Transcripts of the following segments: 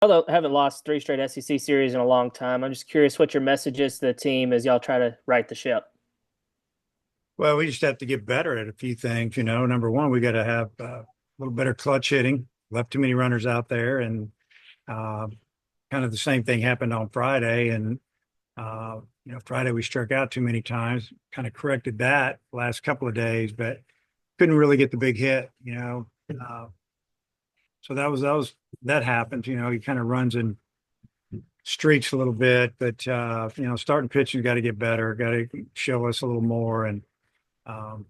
Although haven't lost three straight SEC series in a long time, I'm just curious what your message is to the team as y'all try to right the ship. Well, we just have to get better at a few things. Number one, we got to have a little better clutch hitting. Left too many runners out there, and uh, kind of the same thing happened on Friday. And Friday we struck out too many times. Kind of corrected that last couple of days, but couldn't really get the big hit. So that happened. He kind of runs in streaks a little bit, but starting pitching got to get better. Got to show us a little more, and um,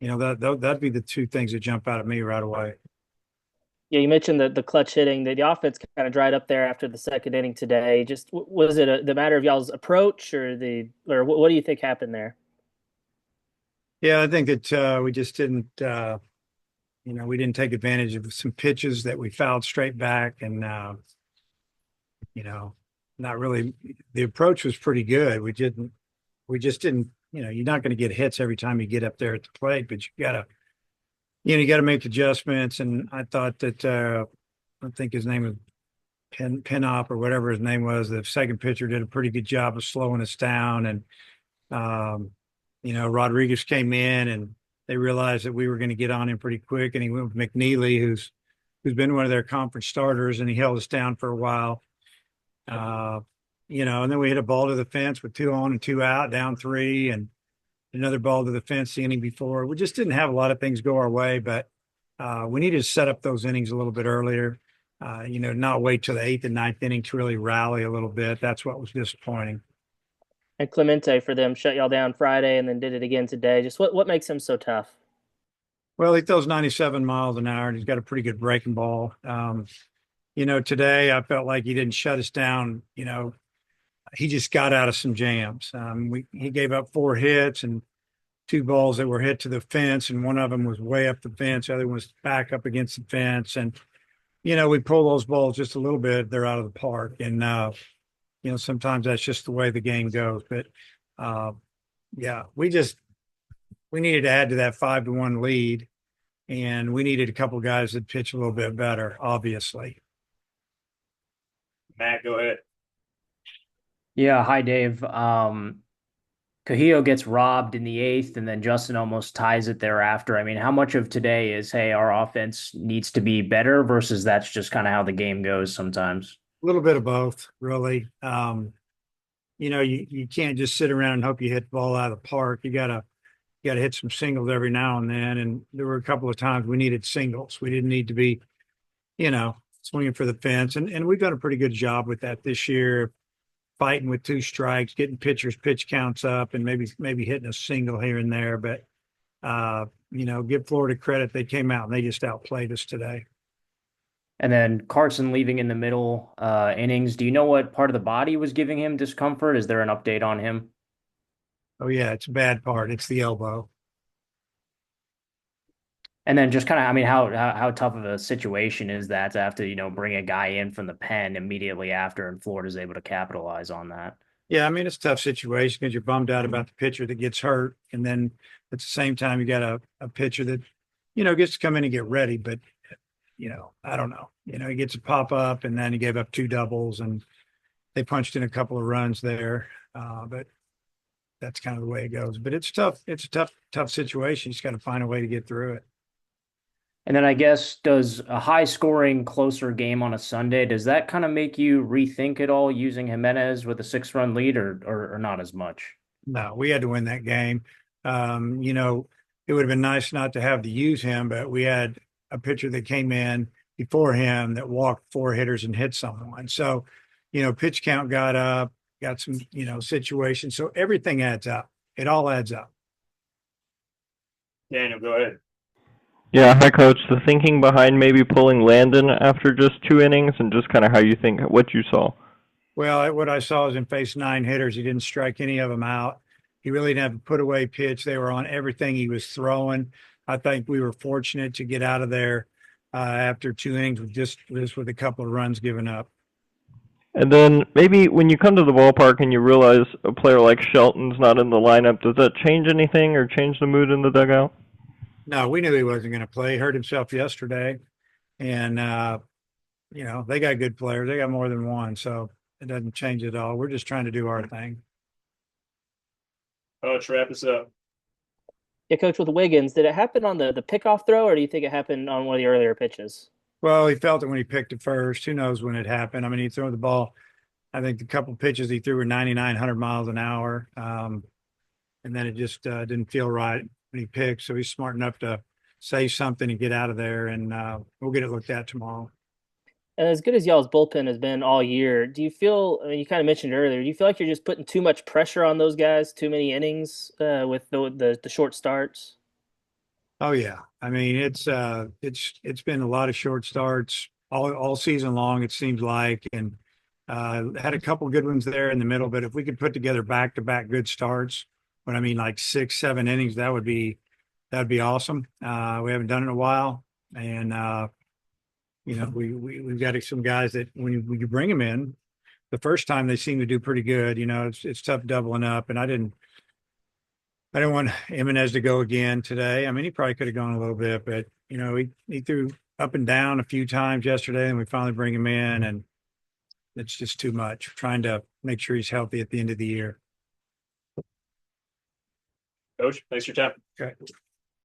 that'd be the two things that jump out at me right away. Yeah, you mentioned the clutch hitting. The offense kind of dried up there after the second inning today. Just was it the matter of y'all's approach or what do you think happened there? Yeah, I think that we just didn't, we didn't take advantage of some pitches that we fouled straight back, and you know, not really. The approach was pretty good. We just didn't. You're not going to get hits every time you get up there at the plate, but you got to make adjustments. And I thought that I think his name was Pinop or whatever his name was. The second pitcher did a pretty good job of slowing us down, and um, Rodriguez came in and they realized that we were going to get on him pretty quick, and he went with McNeely, who's been one of their conference starters, and he held us down for a while. Uh, and then we hit a ball to the fence with two on and two out, down three, and another ball to the fence the inning before. We just didn't have a lot of things go our way, but we needed to set up those innings a little bit earlier. Not wait till the eighth and ninth inning to really rally a little bit. That's what was disappointing. And Clemente for them shut y'all down Friday and then did it again today. Just what makes him so tough? Well, he throws 97 miles an hour, and he's got a pretty good breaking ball. Today I felt like he didn't shut us down. He just got out of some jams. He gave up four hits and two balls that were hit to the fence, and one of them was way up the fence. The other one was back up against the fence. And, we pull those balls just a little bit, they're out of the park. And, sometimes that's just the way the game goes. But, yeah, we needed to add to that 5-1 lead, and we needed a couple of guys that pitch a little bit better, obviously. Matt, go ahead. Yeah, hi Dave. Cahillo gets robbed in the eighth, and then Justin almost ties it thereafter. I mean, how much of today is, hey, our offense needs to be better versus that's just kind of how the game goes sometimes? A little bit of both, really. You can't just sit around and hope you hit the ball out of the park. You gotta hit some singles every now and then. And there were a couple of times we needed singles. We didn't need to be, swinging for the fence. And we've done a pretty good job with that this year, fighting with two strikes, getting pitchers' pitch counts up, and maybe hitting a single here and there. But give Florida credit; they came out and they just outplayed us today. And then Carson leaving in the middle innings. Do you know what part of the body was giving him discomfort? Is there an update on him? Oh yeah, it's a bad part. It's the elbow. And then just kind of, I mean, how tough of a situation is that to have to, bring a guy in from the pen immediately after, and Florida's able to capitalize on that? Yeah, I mean it's a tough situation because you're bummed out about the pitcher that gets hurt, and then at the same time you got a pitcher that gets to come in and get ready. But I don't know. He gets a pop up, and then he gave up two doubles, and they punched in a couple of runs there. But that's kind of the way it goes. But it's tough. It's a tough situation. You just got to find a way to get through it. And then I guess, does a high scoring, closer game on a Sunday, does that kind of make you rethink it all using Jimenez with a 6-run lead, or not as much? No, we had to win that game. It would have been nice not to have to use him, but we had a pitcher that came in before him that walked four hitters and hit someone. So, pitch count got up, got some, situations. So everything adds up. It all adds up. Daniel, go ahead. Yeah, hi coach. The thinking behind maybe pulling Landon after just two innings and just kind of how you think what you saw. Well, what I saw is in face nine hitters, he didn't strike any of them out. He really didn't have a put away pitch. They were on everything he was throwing. I think we were fortunate to get out of there after two innings with just with a couple of runs given up. And then maybe when you come to the ballpark and you realize a player like Shelton's not in the lineup, does that change anything or change the mood in the dugout? No, we knew he wasn't going to play. He hurt himself yesterday, and you know, they got good players. They got more than one, so it doesn't change at all. We're just trying to do our thing. Coach, wrap us up. Yeah, Coach, with Wiggins, did it happen on the pickoff throw, or do you think it happened on one of the earlier pitches? Well, he felt it when he picked it first. Who knows when it happened? I mean, he threw the ball. I think the couple pitches he threw were 99, 100 miles an hour. And then it just didn't feel right when he picked. So he's smart enough to say something and get out of there. And we'll get it looked at tomorrow. And as good as y'all's bullpen has been all year, do you feel, I mean, you kind of mentioned earlier, do you feel like you're just putting too much pressure on those guys, too many innings with the short starts? Oh yeah. I mean, it's been a lot of short starts all season long, it seems like, and had a couple good ones there in the middle. But if we could put together back-to-back good starts, what I mean, like 6, 7 innings, that'd be awesome. We haven't done it in a while, and you know, we've got some guys that when you bring them in, the first time they seem to do pretty good. You know, it's tough doubling up, and I didn't want Jimenez to go again today. I mean, he probably could have gone a little bit, but you know, he threw up and down a few times yesterday, and we finally bring him in, and it's just too much. Trying to make sure he's healthy at the end of the year. Coach, thanks for your time. Okay.